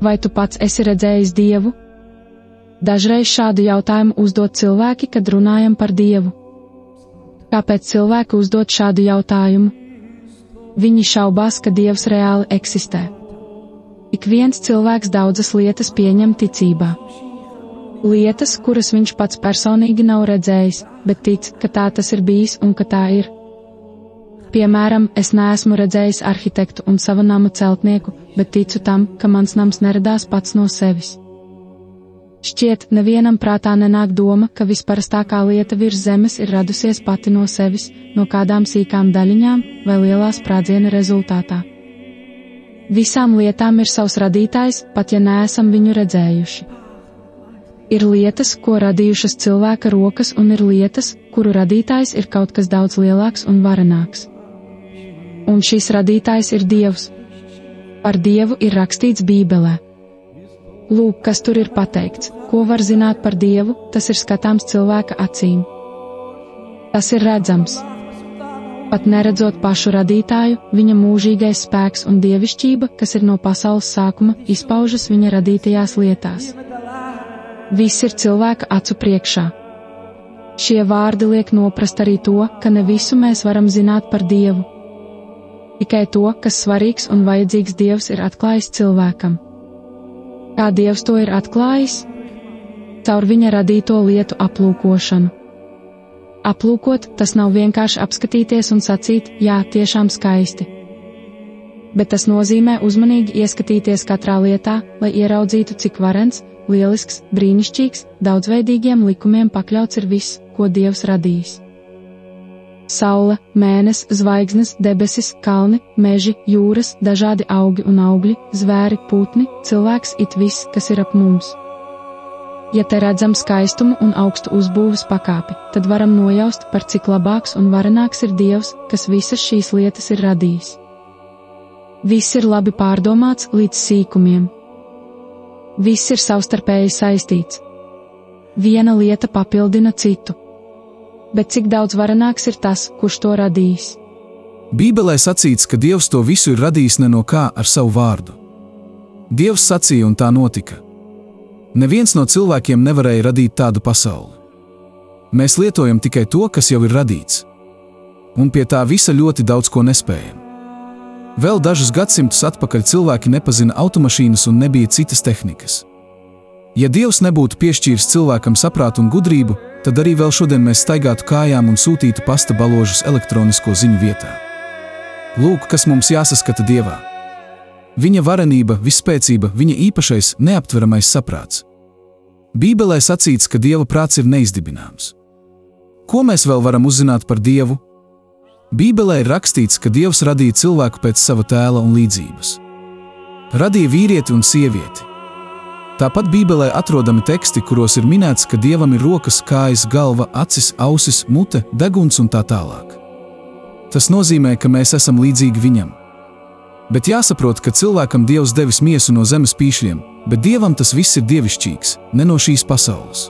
Vai tu pats esi redzējis Dievu? Dažreiz šādu jautājumu uzdod cilvēki, kad runājam par Dievu. Kāpēc cilvēki uzdod šādu jautājumu? Viņi šaubās, ka Dievs reāli eksistē. Ik viens cilvēks daudzas lietas pieņem ticībā. Lietas, kuras viņš pats personīgi nav redzējis, bet tic, ka tā tas ir bijis un ka tā ir. Piemēram, es neesmu redzējis arhitektu un savu nama celtnieku, bet ticu tam, ka mans nams neradās pats no sevis. Šķiet, nevienam prātā nenāk doma, ka visparastākā lieta virs zemes ir radusies pati no sevis, no kādām sīkām daļiņām vai lielā sprādziena rezultātā. Visām lietām ir savs radītājs, pat ja neesam viņu redzējuši. Ir lietas, ko radījušas cilvēka rokas, un ir lietas, kuru radītājs ir kaut kas daudz lielāks un varenāks. Un šis radītājs ir Dievs. Par Dievu ir rakstīts Bībelē. Lūk, kas tur ir pateikts, ko var zināt par Dievu, tas ir skatāms cilvēka acīm. Tas ir redzams. Pat neredzot pašu radītāju, viņa mūžīgais spēks un dievišķība, kas ir no pasaules sākuma, izpaužas viņa radītajās lietās. Viss ir cilvēka acu priekšā. Šie vārdi liek noprast arī to, ka ne visu mēs varam zināt par Dievu. Tikai to, kas svarīgs un vajadzīgs Dievs ir atklājis cilvēkam. Kā Dievs to ir atklājis? Caur viņa radīto lietu aplūkošanu. Aplūkot, tas nav vienkārši apskatīties un sacīt, jā, tiešām skaisti. Bet tas nozīmē uzmanīgi ieskatīties katrā lietā, lai ieraudzītu, cik varens, lielisks, brīnišķīgs, daudzveidīgiem likumiem pakļauts ir viss, ko Dievs radījis. Saule, mēnesis, zvaigznes, debesis, kalni, meži, jūras, dažādi augi un augļi, zvēri, putni, cilvēks, it viss, kas ir ap mums. Ja te redzam skaistumu un augstu uzbūves pakāpi, tad varam nojaust, par cik labāks un varenāks ir Dievs, kas visas šīs lietas ir radījis. Viss ir labi pārdomāts līdz sīkumiem. Viss ir savstarpēji saistīts. Viena lieta papildina citu. Bet cik daudz varenāks ir tas, kurš to radījis? Bībelē sacīts, ka Dievs to visu ir radījis ne no kā ar savu vārdu. Dievs sacīja un tā notika. Neviens no cilvēkiem nevarēja radīt tādu pasauli. Mēs lietojam tikai to, kas jau ir radīts. Un pie tā visa ļoti daudz ko nespējam. Vēl dažus gadsimtus atpakaļ cilvēki nepazina automašīnas un nebija citas tehnikas. Ja Dievs nebūtu piešķīris cilvēkam saprātu un gudrību, tad arī vēl šodien mēs staigātu kājām un sūtītu pasta baložus elektronisko ziņu vietā. Lūk, kas mums jāsaskata Dievā. Viņa varenība, visspēcība, viņa īpašais, neaptveramais saprāts. Bībelē sacīts, ka Dieva prāts ir neizdibināms. Ko mēs vēl varam uzzināt par Dievu? Bībelē ir rakstīts, ka Dievs radīja cilvēku pēc sava tēla un līdzības. Radīja vīrieti un sievieti. Tāpat Bībelē atrodami teksti, kuros ir minēts, ka Dievam ir rokas, kājas, galva, acis, ausis, mute, deguns un tā tālāk. Tas nozīmē, ka mēs esam līdzīgi viņam. Bet jāsaprot, ka cilvēkam Dievs devis miesu no zemes pīšļiem, bet Dievam tas viss ir dievišķīgs, ne no šīs pasaules.